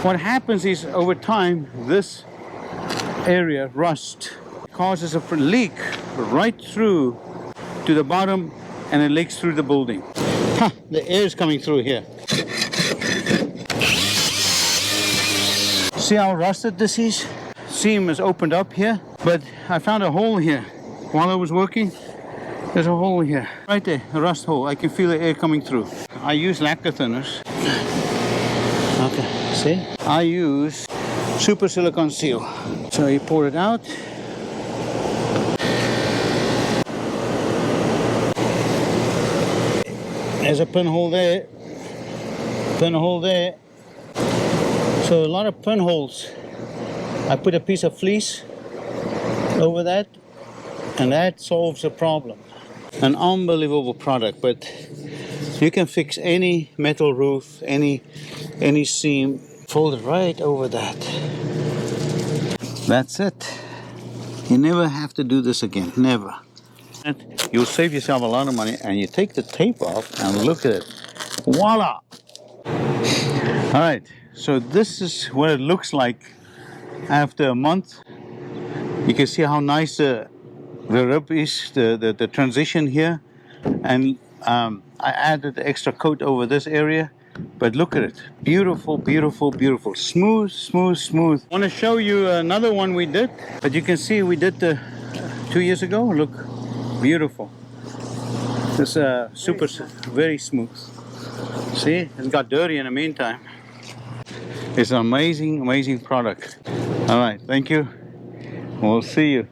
What happens is over time, this area rust causes a leak right through to the bottom, and it leaks through the building. The air is coming through here. See how rusted this is? Seam is opened up here, but I found a hole here while I was working. There's a hole here, right there, a rust hole. I can feel the air coming through. I use lacquer thinners. Okay, see? I use Super Silicone Seal. So you pour it out. There's a pinhole there, pinhole there. So a lot of pinholes. I put a piece of fleece over that, and that solves the problem. An unbelievable product, but you can fix any metal roof, any seam, fold it right over that. That's it. You never have to do this again, never. You'll save yourself a lot of money, and you take the tape off and look at it. Voila! All right, so this is what it looks like after a month. You can see how nice the rip is, the transition here. And I added the extra coat over this area. But look at it. Beautiful, beautiful, beautiful. Smooth, smooth, smooth. I want to show you another one we did. But you can see we did 2 years ago. Look. Beautiful. This super, very smooth. See, it's got dirty in the meantime. It's an amazing, amazing product. All right, thank you. We'll see you.